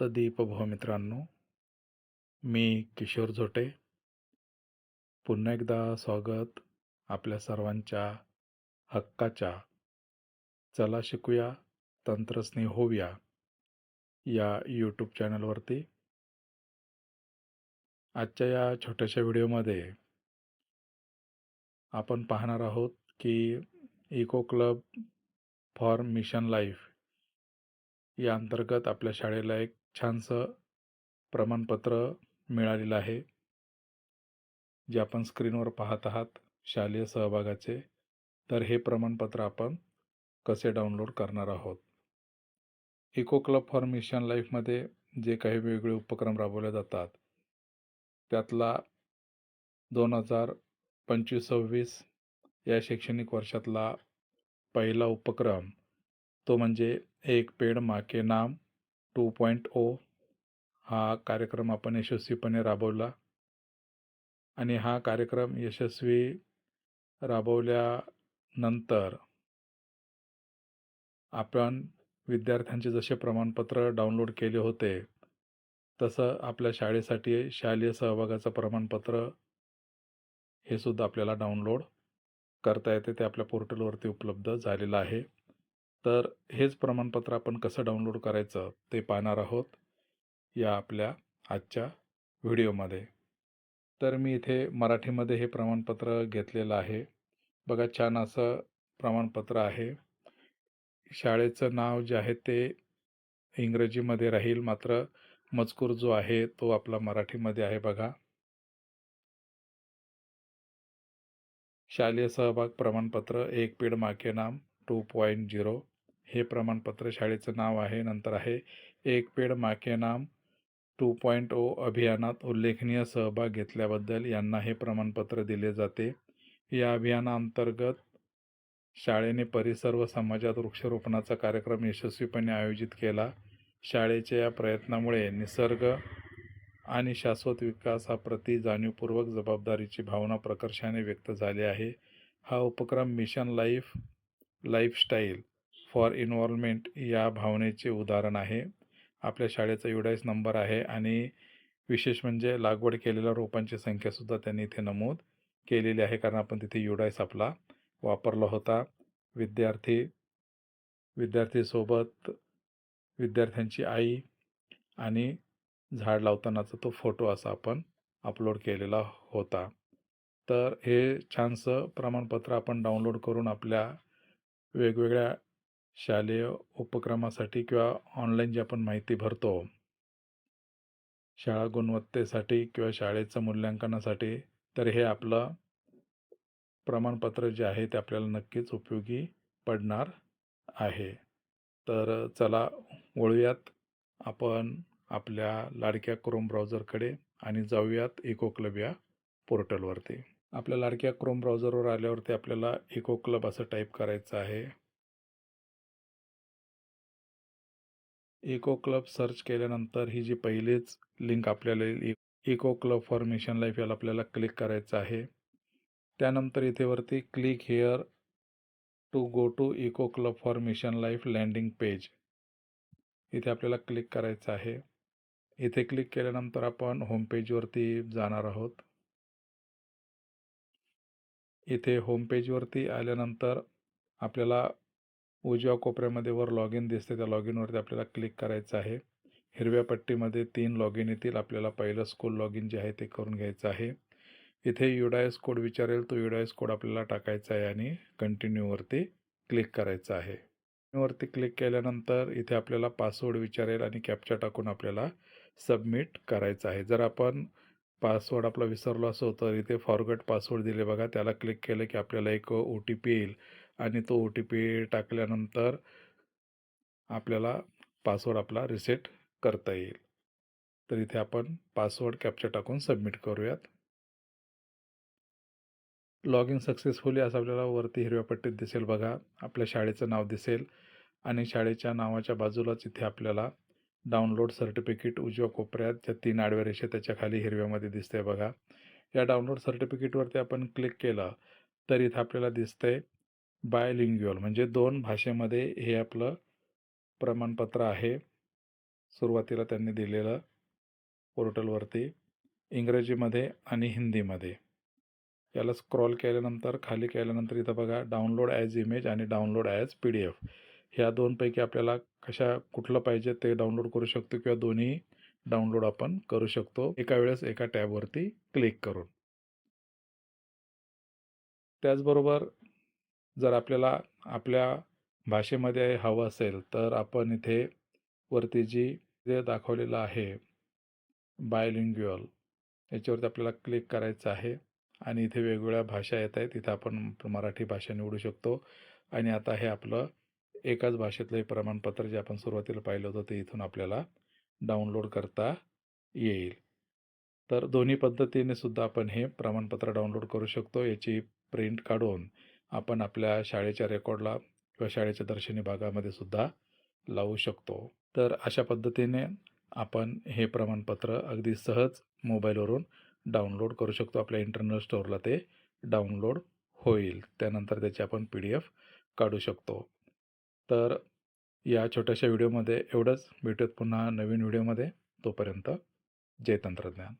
दीपभव मित्रांनो, मी किशोर झोटे. पुन्हा एकदा स्वागत आपल्या सर्वांच्या हक्काच्या चला शिकूया तंत्रस्नेही होऊया या यूट्यूब चॅनलवरती. आजच्या या छोट्याशा व्हिडिओमध्ये आपण पाहणार आहोत की eco club for mission life या अंतर्गत आपल्या शाळेला एक छानसं प्रमाणपत्र मिळालेलं आहे, जे आपण स्क्रीनवर पाहत आहात शालेय सहभागाचे. तर हे प्रमाणपत्र आपण कसे डाउनलोड करणार आहोत. इको क्लब फॉर मिशन लाईफमध्ये जे काही वेगवेगळे उपक्रम राबवले जातात, त्यातला 2025-26 या शैक्षणिक वर्षातला पहिला उपक्रम तो म्हणजे एक पेड माँ के नाम 2.0. हा कार्यक्रम आपण यशस्वीपणे राबवला आणि हा कार्यक्रम यशस्वी राबवल्यानंतर आपण विद्यार्थ्यांचे जसे प्रमाणपत्र डाउनलोड केले होते, तसं आपल्या शाळेसाठी शालेय सहभागाचं प्रमाणपत्र हे सुद्धा आपल्याला डाउनलोड करता येते. ते आपल्या पोर्टलवरती उपलब्ध झालेलं आहे. तर हेच प्रमाणपत्र आपण कसं डाउनलोड करायचं ते पाहणार आहोत या आपल्या आजच्या व्हिडिओमध्ये. तर मी इथे मराठीमध्ये हे प्रमाणपत्र घेतलेलं आहे. बघा, छान असं प्रमाणपत्र आहे. शाळेचं नाव जे आहे ते इंग्रजीमध्ये राहील, मात्र मजकूर जो आहे तो आपला मराठीमध्ये आहे. बघा, शालेय सहभाग प्रमाणपत्र एक पेड माँ के नाम 2.0 हे प्रमाणपत्र शाळेचं नाव आहे. नंतर आहे एक पेड माँ के नाम 2.0 अभियानात उल्लेखनीय सहभाग घेतल्याबद्दल यांना हे प्रमाणपत्र दिले जाते. या अभियानाअंतर्गत शाळेने परिसर व समाजात वृक्षारोपणाचा कार्यक्रम यशस्वीपणे आयोजित केला. शाळेच्या या प्रयत्नामुळे निसर्ग आणि शाश्वत विकासाप्रती जाणीवपूर्वक जबाबदारीची भावना प्रकर्षाने व्यक्त झाली आहे. हा उपक्रम mission life lifestyle for involvement या भावनेचे उदाहरण आहे. आपल्या शाळेचा युडाईस नंबर आहे आणि विशेष म्हणजे लागवड केलेल्या रोपांची संख्यासुद्धा त्यांनी इथे नमूद केलेली आहे, कारण आपण तिथे युडाईस आपला वापरला होता. विद्यार्थी सोबत विद्यार्थ्यांची आई आणि झाड लावतानाचा तो फोटो असा आपण अपलोड केलेला होता. तर हे छानसं प्रमाणपत्र आपण डाउनलोड करून आपल्या वेगवेगळ्या शालेय उपक्रमासाठी किंवा ऑनलाईन जी आपण माहिती भरतो शाळा गुणवत्तेसाठी किंवा शाळेचं मूल्यांकनासाठी, तर हे आपलं प्रमाणपत्र जे आहे ते आपल्याला नक्कीच उपयोगी पडणार आहे. तर चला वळूयात आपण आपल्या लाडक्या क्रोम ब्राउझरकडे आणि जाऊयात इको क्लब या पोर्टलवरती. आपल्या लाडक्या क्रोम ब्राउझरवर आल्यावरती आपल्याला इको क्लब असं टाईप करायचं आहे. इको क्लब सर्च केल्यानंतर ही जी पहिलीच लिंक आपल्याला eco club for mission life याला आपल्याला क्लिक करायचं आहे. त्यानंतर इथे वरती click here to go to eco club for mission life landing page इथे आपल्याला क्लिक करायचं आहे. इथे क्लिक केल्यानंतर आपण होम पेजवरती जाणार आहोत. इथे होम पेजवरती आल्यानंतर आपल्याला उजव्या कोपऱ्यामध्ये वर लॉग इन दिसते, त्या लॉग इनवरती आपल्याला क्लिक करायचं आहे. हिरव्या पट्टीमध्ये 3 लॉग इन येतील. आपल्याला पहिलं स्कूल लॉग इन जे आहे ते करून घ्यायचं आहे. इथे युडाईस कोड विचारेल, तो युडाईस कोड आपल्याला टाकायचा आहे आणि कंटिन्यूवरती क्लिक करायचं आहे. वरती क्लिक केल्यानंतर इथे आपल्याला पासवर्ड विचारेल आणि कॅप्चा टाकून आपल्याला सबमिट करायचं आहे. जर आपण पासवर्ड आपला विसरलो असो तर इथे फॉरगेट पासवर्ड दिले बघा, त्याला क्लिक केलं की आपल्याला एक OTP येईल आणि तो OTP टाकल्यानंतर आपल्याला पासवर्ड आपला रिसेट करता येईल. तर इथे आपण पासवर्ड कॅप्चा टाकून सबमिट करूयात. लॉग इन सक्सेसफुली असं आपल्याला वरती हिरव्या पट्टीत दिसेल बघा. आपल्या शाळेचं नाव दिसेल आणि शाळेच्या नावाच्या बाजूलाच इथे आपल्याला डाउनलोड सर्टिफिकेट उजव्या कोपऱ्यात ज्या 3 आडव्या रेषा त्याच्या खाली हिरव्यामध्ये दिसते बघा. या डाउनलोड सर्टिफिकेटवरती आपण क्लिक केलं तर इथं आपल्याला दिसतंय बायलिंग्युअल म्हणजे 2 भाषेमध्ये हे आपलं प्रमाणपत्र आहे. सुरुवातीला त्यांनी दिलेलं पोर्टलवरती इंग्रजीमध्ये आणि हिंदीमध्ये. याला स्क्रॉल केल्यानंतर खाली केल्यानंतर इथं बघा डाउनलोड ॲज इमेज आणि डाउनलोड ॲज PDF. ह्या 2 पैकी आपल्याला कुठलं पाहिजे ते डाउनलोड करू शकतो किंवा दोन्ही डाउनलोड आपण करू शकतो एका वेळेस एका टॅबवरती क्लिक करून. त्याचबरोबर जर आपल्याला आपल्या भाषेमध्ये हवं असेल तर आपण इथे वरती जे दाखवलेलं आहे बायलिंग्युअल याच्यावरती आपल्याला क्लिक करायचं आहे आणि इथे वेगवेगळ्या भाषा येत आहेत. इथं आपण मराठी भाषा निवडू शकतो आणि आता हे आपलं एकाच भाषेतलं हे प्रमाणपत्र जे आपण सुरुवातीला पाहिलं होतं ते इथून आपल्याला डाउनलोड करता येईल. तर दोन्ही पद्धतीने सुद्धा आपण हे प्रमाणपत्र डाउनलोड करू शकतो. याची प्रिंट काढून आपण आपल्या शाळेच्या रेकॉर्डला किंवा शाळेच्या दर्शनी भागामध्ये सुद्धा लावू शकतो. तर अशा पद्धतीने आपण हे प्रमाणपत्र अगदी सहज मोबाईलवरून डाउनलोड करू शकतो. आपल्या इंटरनल स्टोअरला ते डाउनलोड होईल. त्यानंतर त्याची आपण PDF काढू शकतो. तर या छोट्याशा व्हिडिओमध्ये एवढंच. भेटूयात पुन्हा नवीन व्हिडिओमध्ये. तोपर्यंत जय तंत्रज्ञान.